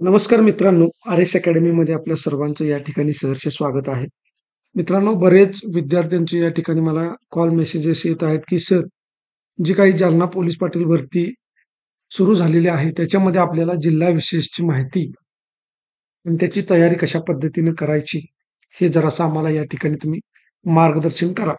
नमस्कार मित्रांनो, आर.एस. अकॅडमीमध्ये आपल्या सर्वांचं या ठिकाणी सहर्ष स्वागत आहे. मित्रांनो, बरेच विद्यार्थ्यांचे या ठिकाणी मला कॉल मेसेजेस येत आहेत, की सर, जी काही जालना पोलीस पाटील भरती सुरू झालेली आहे, त्याच्यामध्ये आपल्याला जिल्हा विशेषची माहिती आणि त्याची तयारी कशा पद्धतीने करायची, हे जरासं आम्हाला या ठिकाणी तुम्ही मार्गदर्शन करा.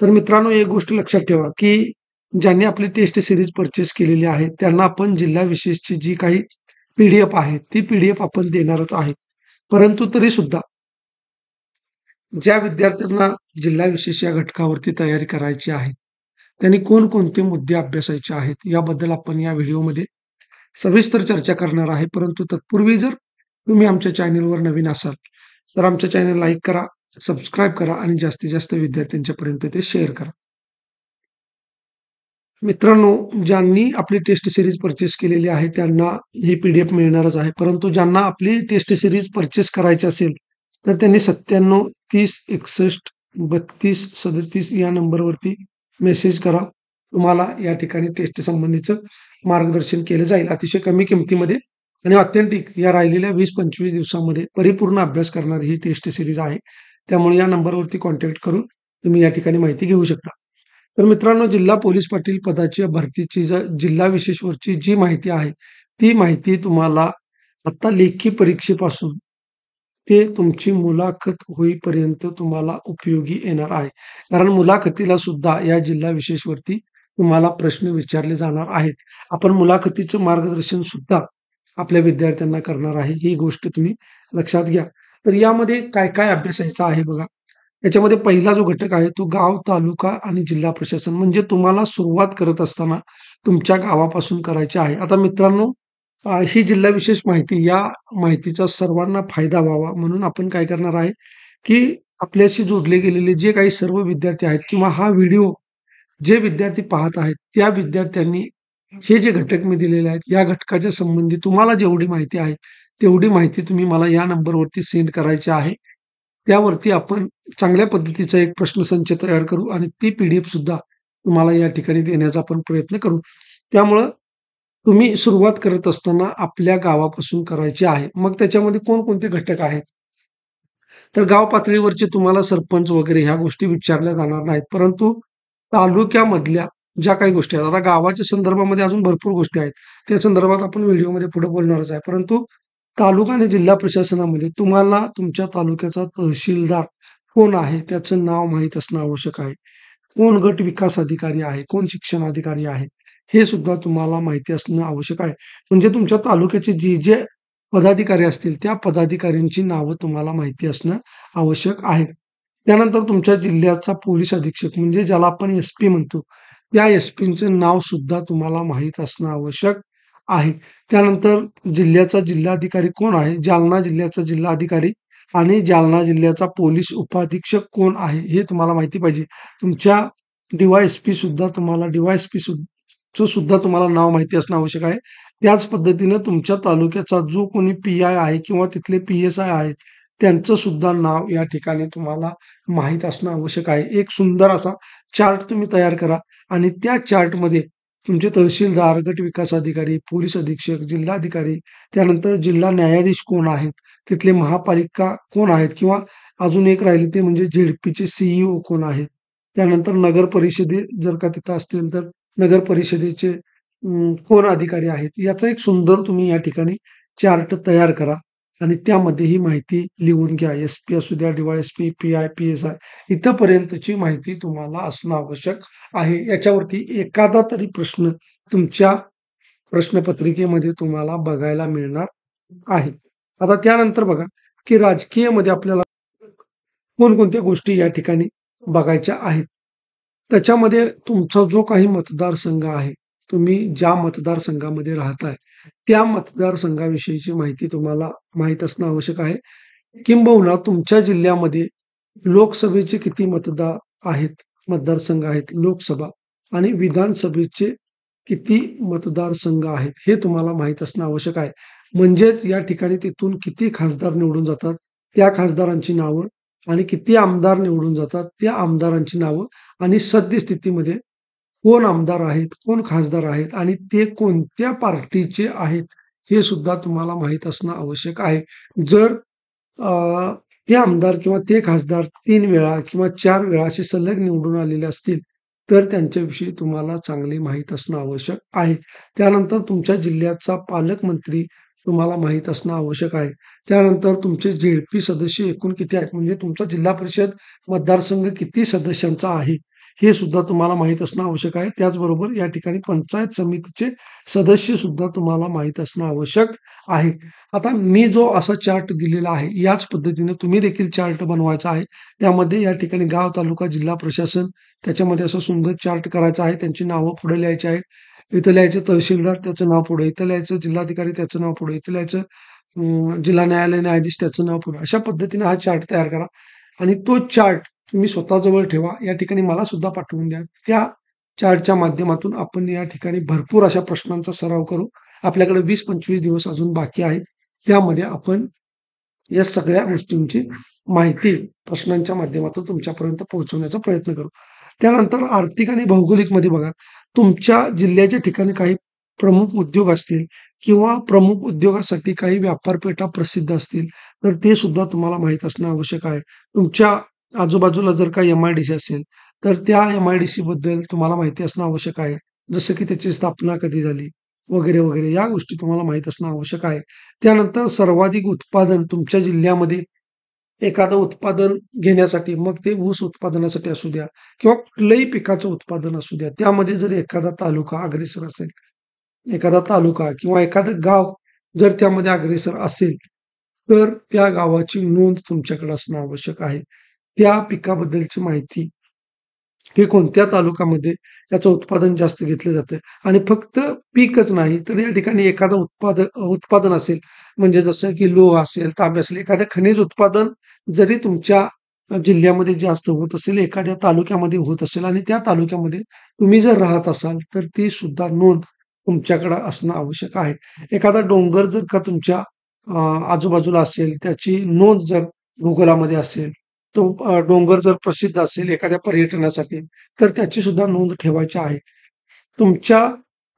तर मित्रांनो, एक गोष्ट लक्षात ठेवा, की ज्यांनी आपली टेस्ट सीरीज परचेस केलेली आहे, त्यांना आपण जिल्हा विशेषची जी काही पी-डी-एफ आहे, ती पी-डी-एफ आपण देणारच आहे. परंतु तरीसुद्धा ज्या विद्यार्थ्यांना जिल्हा विशेष या घटकावरती तयारी करायची आहे, त्यांनी कोणकोणते मुद्दे अभ्यासायचे आहेत, याबद्दल आपण या व्हिडिओमध्ये सविस्तर चर्चा करणार आहे. परंतु तत्पूर्वी जर तुम्ही आमच्या चॅनलवर नवीन असाल, तर आमच्या चॅनल लाईक करा, सबस्क्राईब करा आणि जास्तीत जास्त विद्यार्थ्यांच्यापर्यंत ते शेअर करा. मित्रांनो, ज्यांनी आपली टेस्ट सीरीज परचेस केलेली आहे, त्यांना ही पी-डी-एफ मिळणारच आहे. परंतु ज्यांना आपली टेस्ट सीरीज परचेस करायची असेल, तर त्यांनी 97 30 61 32 37 या नंबरवरती मेसेज करा. तुम्हाला या ठिकाणी टेस्ट संबंधीचं मार्गदर्शन केलं जाईल. अतिशय कमी किमतीमध्ये आणि ऑथेंटिक या राहिलेल्या 20-25 दिवसामध्ये परिपूर्ण अभ्यास करणारी ही टेस्ट सीरीज आहे. त्यामुळे या नंबरवरती कॉन्टॅक्ट करून तुम्ही या ठिकाणी माहिती घेऊ शकता. तर मित्रांनो, जिल्हा पोलीस पाटील पदाच्या भरतीची जिल्हा विशेषवरची जी माहिती आहे, ती माहिती तुम्हाला आता लेखी परीक्षेपासून ते तुमची मुलाखत होईपर्यंत तुम्हाला उपयोगी येणार आहे. कारण मुलाखतीला सुद्धा या जिल्हा विशेषवरती तुम्हाला प्रश्न विचारले जाणार आहेत. आपण मुलाखतीचं मार्गदर्शन सुद्धा आपल्या विद्यार्थ्यांना करणार आहे. ही गोष्ट तुम्ही लक्षात घ्या. तर यामध्ये काय-काय अभ्यासायचं आहे बघा. याच्यामध्ये पहिला जो घटक आहे तो गाव, तालुका आणि जिल्हा प्रशासन म्हणजे तुम्हाला सुरुवात करत असताना तुमच्या गावापासून करायची आहे. आता मित्रांनो, ही जिल्हा विशेष माहिती या माहितीचा सर्वांना फायदा व्हावा म्हणून आपण काय करणार आहे, की आपल्याशी जोडले गेलेले जे काही सर्व विद्यार्थी आहेत किंवा हा व्हिडिओ जे विद्यार्थी पाहत आहेत, त्या विद्यार्थ्यांनी हे जे घटक मी दिलेले आहेत, या घटकाच्या संबंधी तुम्हाला जेवढी माहिती आहे, तेवढी माहिती तुम्ही मला या नंबरवरती सेंड करायची आहे. त्यावरती आपण चांगल्या पद्धतीचा एक प्रश्नसंच तयार करू आणि ती पी-डी-एफ सुद्धा तुम्हाला या ठिकाणी देण्याचा आपण प्रयत्न करू. त्यामुळं तुम्ही सुरुवात करत असताना आपल्या गावापासून करायची आहे. मग त्याच्यामध्ये कोणकोणते घटक आहेत? तर गाव पातळीवरचे तुम्हाला सरपंच वगैरे ह्या गोष्टी विचारल्या जाणार नाहीत. परंतु तालुक्यामधल्या ज्या काही गोष्टी आहेत, आता गावाच्या संदर्भामध्ये अजून भरपूर गोष्टी आहेत. त्या संदर्भात आपण व्हिडिओमध्ये पुढे बोलणारच आहे. परंतु तालुका आणि जिल्हा प्रशासनामध्ये तुम्हाला तुमच्या तालुक्याचा तहसीलदार कोण आहे, त्याचं नाव माहीत असणं आवश्यक आहे. कोण गट विकास अधिकारी आहे, कोण शिक्षण अधिकारी आहे, हे सुद्धा तुम्हाला माहिती असणं आवश्यक आहे. म्हणजे तुमच्या तालुक्याचे जे पदाधिकारी असतील, त्या पदाधिकाऱ्यांची नावं तुम्हाला माहिती असणं आवश्यक आहे. त्यानंतर तुमच्या जिल्ह्याचा पोलीस अधीक्षक म्हणजे ज्याला आपण एस-पी म्हणतो, त्या एस-पीचं नाव सुद्धा तुम्हाला माहीत असणं आवश्यक आहे. त्यानंतर जिल्ह्याचा जिल्हाधिकारी कोण आहे, जालना जिल्ह्याचा जिल्हाधिकारी आणि जालना जिल्ह्याचा पोलीस उपाधीक्षक कोण आहे, हे तुम्हाला माहिती पाहिजे. तुमच्या डी-वाय-एस-पी सुद्धा तुम्हाला चं सुद्धा तुम्हाला नाव माहिती असणं आवश्यक आहे. त्याच पद्धतीनं तुमच्या तालुक्याचा जो कोणी पी-आय आहे किंवा तिथले पी-एस-आय आहेत, त्यांचं सुद्धा नाव या ठिकाणी तुम्हाला माहीत असणं आवश्यक आहे. एक सुंदर असा चार्ट तुम्ही तयार करा आणि त्या चार्टमध्ये तुमचे तहसीलदार, गट विकास अधिकारी, पोलीस अधीक्षक, जिल्हाधिकारी, त्यानंतर जिल्हा न्यायाधीश कोण आहेत, तिथले महापालिका कोण आहेत किंवा अजून एक राहिले ते म्हणजे झेड-पीचे सी-ई-ओ कोण आहेत. त्यानंतर नगर परिषदे जर का तिथं असतील तर नगर परिषदेचे कोण अधिकारी आहेत, याचा एक सुंदर तुम्ही या ठिकाणी चार्ट तयार करा आणि त्यामध्ये ही माहिती लिहून घ्या. एस-पी असू द्या, डी-वाय-एस-पी, पी-आय, पी-एस-आय इथपर्यंतची माहिती तुम्हाला असणं आवश्यक आहे. याच्यावरती एखादा तरी प्रश्न तुमच्या प्रश्नपत्रिकेमध्ये तुम्हाला बघायला मिळणार आहे. आता त्यानंतर बघा, की राजकीयमध्ये आपल्याला कोणकोणत्या गोष्टी या ठिकाणी बघायच्या आहेत. त्याच्यामध्ये तुमचा जो काही मतदारसंघ आहे, तुम्ही ज्या मतदारसंघामध्ये राहताय, त्या मतदारसंघाविषयीची माहिती तुम्हाला माहीत असणं आवश्यक आहे. किंबहुना तुमच्या जिल्ह्यामध्ये लोकसभेचे किती मतदारसंघ आहेत लोकसभा आणि विधानसभेचे किती मतदारसंघ आहेत, हे तुम्हाला माहीत असणं आवश्यक आहे. म्हणजेच या ठिकाणी तिथून किती खासदार निवडून जातात, त्या खासदारांची नावं आणि किती आमदार निवडून जातात, त्या आमदारांची नावं आणि सद्यस्थितीमध्ये कोण आमदार आहेत, कोण खासदार आहेत आणि ते कोणत्या पार्टीचे आहेत, हे सुद्धा तुम्हाला माहीत असणं आवश्यक आहे. जर ते आमदार किंवा ते खासदार 3 वेळा किंवा 4 वेळा असे सलग निवडून आलेले असतील, तर त्यांच्याविषयी तुम्हाला चांगले माहीत असणं आवश्यक आहे. त्यानंतर तुमच्या जिल्ह्याचा पालकमंत्री तुम्हाला माहीत असणं आवश्यक आहे. त्यानंतर तुमचे झेड-पी सदस्य एकूण किती आहेत, म्हणजे तुमचा जिल्हा परिषद मतदारसंघ किती सदस्यांचा आहे, हे सुद्धा तुम्हाला माहीत असणं आवश्यक आहे. त्याचबरोबर या ठिकाणी पंचायत समितीचे सदस्य सुद्धा तुम्हाला माहीत असणं आवश्यक आहे. आता मी जो असा चार्ट दिलेला आहे, याच पद्धतीने तुम्ही देखील चार्ट बनवायचा आहे. त्यामध्ये या ठिकाणी गाव, तालुका, जिल्हा प्रशासन त्याच्यामध्ये असं सुंदर चार्ट करायचा आहे. त्यांची नावं पुढे लिहायची आहेत. इथं लिहायचं तहसीलदार, त्याचं नाव पुढे. इथं लिहायचं जिल्हाधिकारी, त्याचं नाव पुढे. इथं लिहायचं जिल्हा न्यायालय न्यायाधीश, त्याचं नाव पुढे. अशा पद्धतीने हा चार्ट तयार करा आणि तो चार्ट तुम्ही स्वतःजवळ ठेवा. या ठिकाणी मला सुद्धा पाठवून द्या. त्या चार्टच्या माध्यमातून आपण या ठिकाणी भरपूर अशा प्रश्नांचा सराव करू. आपल्याकडे 20-25 दिवस अजून बाकी आहेत. त्यामध्ये आपण या सगळ्या गोष्टींची माहिती प्रश्नांच्या माध्यमातून तुमच्यापर्यंत पोहोचवण्याचा प्रयत्न करू. त्यानंतर आर्थिक आणि भौगोलिकमध्ये बघा, तुमच्या जिल्ह्याच्या ठिकाणी काही प्रमुख उद्योग असतील किंवा प्रमुख उद्योगासाठी काही व्यापारपेठा प्रसिद्ध असतील, तर ते सुद्धा तुम्हाला माहीत असणं आवश्यक आहे. तुमच्या आजूबाजूला जर काही एम-आय-डी-सी असेल, तर त्या एम-आय-डी-सी बद्दल तुम्हाला माहिती असणं आवश्यक आहे. जसं की त्याची स्थापना कधी झाली, वगैरे, वगैरे. या गोष्टी तुम्हाला माहीत असणं आवश्यक आहे. त्यानंतर सर्वाधिक उत्पादन तुमच्या जिल्ह्यामध्ये एखादं उत्पादन घेण्यासाठी, मग ते ऊस उत्पादनासाठी असू द्या किंवा कुठल्याही पिकाचं उत्पादन असू द्या, त्यामध्ये जर एखादा तालुका अग्रेसर असेल, एखादा तालुका किंवा एखादं गाव जर त्यामध्ये अग्रेसर असेल, तर त्या गावाची नोंद तुमच्याकडे असणं आवश्यक आहे. त्या पिकाबद्दलची माहिती हे कोणत्या तालुक्यामध्ये त्याचं उत्पादन जास्त घेतलं जातं आणि फक्त पीकच नाही, तर या ठिकाणी एखादं उत्पादन असेल, म्हणजे जसं की लोह असेल, तांबे असेल, एखादं खनिज उत्पादन जरी तुमच्या जिल्ह्यामध्ये जास्त होत असेल, एखाद्या तालुक्यामध्ये होत असेल आणि त्या तालुक्यामध्ये तुम्ही जर राहत असाल, तर ती सुद्धा नोंद तुमच्याकडे असणं आवश्यक आहे. एखादा डोंगर जर का तुमच्या आजूबाजूला असेल, त्याची नोंद जर भूगोलामध्ये असेल, तो डोंगर जर प्रसिद्ध असेल एखाद्या पर्यटनासाठी, तर त्याची सुद्धा नोंद ठेवायची आहे. तुमच्या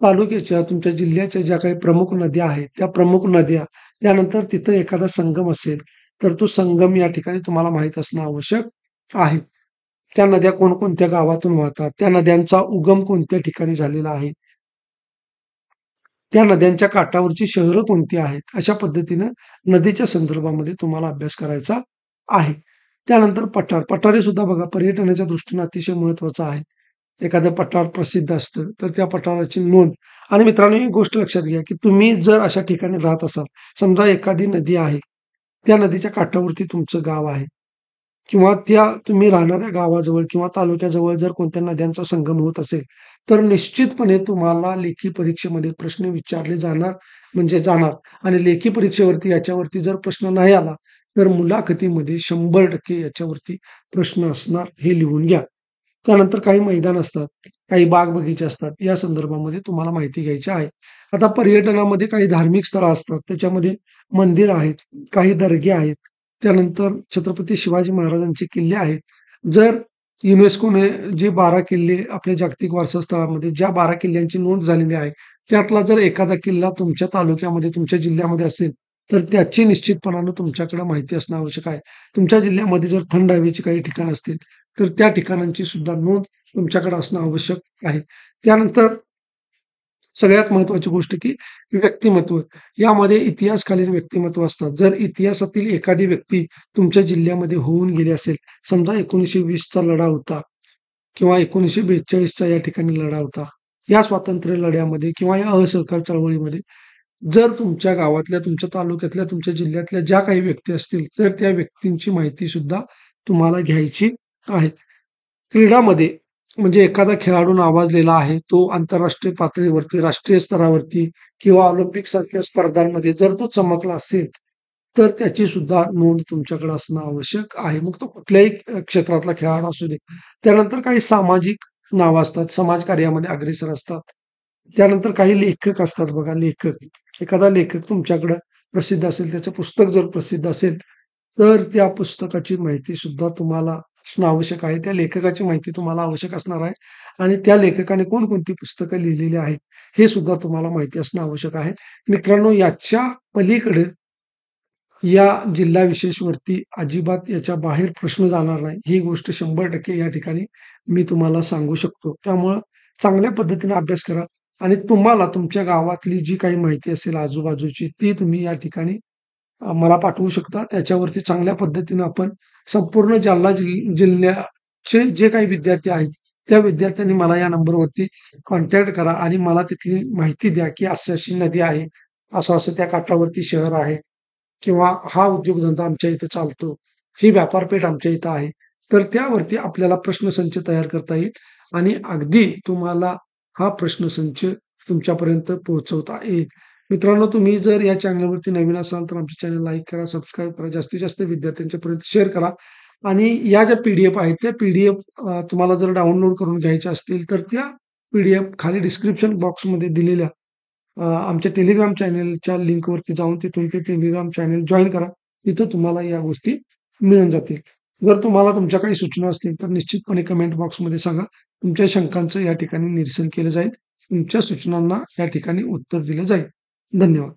तालुक्याच्या, तुमच्या जिल्ह्याच्या ज्या काही प्रमुख नद्या आहेत, त्या प्रमुख नद्या, त्यानंतर तिथं एखादा संगम असेल, तर तो संगम या ठिकाणी तुम्हाला माहीत असणं आवश्यक आहे. त्या नद्या कोणकोणत्या गावातून वाहतात, त्या नद्यांचा उगम कोणत्या ठिकाणी झालेला आहे, त्या नद्यांच्या काठावरची शहरं कोणती आहेत, अशा पद्धतीनं नदीच्या संदर्भामध्ये तुम्हाला अभ्यास करायचा आहे. त्यानंतर पठार. पठार हे सुद्धा बघा पर्यटनाच्या दृष्टीने अतिशय महत्त्वाचं आहे. एखादं पठार प्रसिद्ध असतं, तर त्या पठाराची नोंद आणि मित्रांनो एक गोष्ट लक्षात घ्या, की तुम्ही जर अशा ठिकाणी राहत असाल, समजा एखादी नदी आहे, त्या नदीच्या काठावरती तुमचं गाव आहे किंवा त्या तुम्ही राहणाऱ्या गावाजवळ किंवा तालुक्याजवळ जर कोणत्या नद्यांचा संगम होत असेल, तर निश्चितपणे तुम्हाला लेखी परीक्षेमध्ये प्रश्न विचारले जाणार म्हणजे जाणार आणि लेखी परीक्षेवरती याच्यावरती जर प्रश्न नाही आला, तर मुलाखतीमध्ये 100% याच्यावरती प्रश्न असणार, हे लिहून घ्या. त्यानंतर काही मैदान असतात, काही बाग-बगीचे असतात, या संदर्भामध्ये तुम्हाला माहिती घ्यायची आहे. आता पर्यटनामध्ये काही धार्मिक स्थळं असतात, त्याच्यामध्ये मंदिर आहेत, काही दर्गे आहेत, त्यानंतर छत्रपती शिवाजी महाराजांचे किल्ले आहेत. जर युनेस्कोने जे 12 किल्ले आपल्या जागतिक वारसा स्थळामध्ये ज्या 12 किल्ल्यांची नोंद झालेली आहे, त्यातला जर एखादा किल्ला तुमच्या तालुक्यामध्ये, तुमच्या जिल्ह्यामध्ये असेल, तर त्याची निश्चितपणानं तुमच्याकडे माहिती असणं आवश्यक आहे. तुमच्या जिल्ह्यामध्ये जर थंड हवेची काही ठिकाणं असतील, तर त्या ठिकाणांची सुद्धा नोंद तुमच्याकडे असणं आवश्यक आहे. त्यानंतर सगळ्यात महत्त्वाची गोष्ट की व्यक्तिमत्व. यामध्ये इतिहासकालीन व्यक्तिमत्व असतात. जर इतिहासातील एखादी व्यक्ती तुमच्या जिल्ह्यामध्ये होऊन गेली असेल, समजा 1920चा लढा होता किंवा 1942चा या ठिकाणी लढा होता. या स्वातंत्र्य लढ्यामध्ये किंवा या असहकार चळवळीमध्ये जर तुमच्या गावातल्या, तुमच्या तालुक्यातल्या, तुमच्या जिल्ह्यातल्या ज्या काही व्यक्ती असतील, तर त्या व्यक्तींची माहिती सुद्धा तुम्हाला घ्यायची आहे. क्रीडामध्ये म्हणजे एखादा खेळाडू नावाजलेला आहे, तो आंतरराष्ट्रीय पातळीवरती, राष्ट्रीय स्तरावरती किंवा ऑलिम्पिकसारख्या स्पर्धांमध्ये जर तो चमकला असेल, तर त्याची सुद्धा नोंद तुमच्याकडे असणं आवश्यक आहे. मग तो कुठल्याही क्षेत्रातला खेळाडू असू दे. त्यानंतर काही सामाजिक नावं असतात, समाजकार्यामध्ये अग्रेसर असतात. त्यानंतर काही लेखक असतात बघा, लेखक. एखादा लेखक तुमच्याकडं प्रसिद्ध असेल, त्याचं पुस्तक जर प्रसिद्ध असेल, तर त्या पुस्तकाची माहिती सुद्धा तुम्हाला असणं आवश्यक आहे. त्या लेखकाची माहिती तुम्हाला आवश्यक असणार आहे आणि त्या लेखकाने कोणकोणती पुस्तकं लिहिलेली आहेत, हे सुद्धा तुम्हाला माहिती असणं आवश्यक आहे. मित्रांनो, याच्या पलीकडे या जिल्हा विशेषवरती अजिबात याच्या बाहेर प्रश्न जाणार नाही. ही गोष्ट 100% या ठिकाणी मी तुम्हाला सांगू शकतो. त्यामुळं चांगल्या पद्धतीने अभ्यास करा आणि तुम्हाला तुमच्या गावातली जी काही माहिती असेल आजूबाजूची, ती तुम्ही या ठिकाणी मला पाठवू शकता. त्याच्यावरती चांगल्या पद्धतीनं आपण संपूर्ण जालना जिल्ह्याचे जे काही विद्यार्थी आहेत, त्या विद्यार्थ्यांनी मला या नंबरवरती कॉन्टॅक्ट करा आणि मला तिथली माहिती द्या, की अशी-अशी नदी आहे, असं-असं त्या काठावरती शहर आहे किंवा हा उद्योगधंदा आमच्या इथे चालतो, ही व्यापारपेठ आमच्या इथं आहे. तर त्यावरती आपल्याला प्रश्नसंच तयार करता येईल आणि अगदी तुम्हाला हा प्रश्नसंच तुमच्यापर्यंत पोहोचवता येईल. मित्रांनो, तुम्ही जर या चॅनलवरती नवीन असाल तर आमच्या चॅनल लाईक करा, सबस्क्राईब करा, जास्तीत जास्त विद्यार्थ्यांच्या पर्यंत शेअर करा आणि या ज्या पी-डी-एफ आहेत, त्या पी-डी-एफ तुम्हाला जर डाउनलोड करून घ्यायच्या असतील, तर त्या पी-डी-एफ खाली डिस्क्रिप्शन बॉक्समध्ये दिलेल्या आमच्या टेलिग्राम चॅनलच्या लिंकवरती जाऊन तिथून ते टेलिग्राम चॅनल जॉइन करा. तिथं तुम्हाला या गोष्टी मिळून जातील. जर तुम्हाला तुमच्या काही सूचना असतील, तर निश्चितपणे कमेंट बॉक्समध्ये सांगा. तुमच्या शंकांचं या ठिकाणी निरसन केलं जाईल. तुमच्या सूचनांना या ठिकाणी उत्तर दिलं जाईल. धन्यवाद.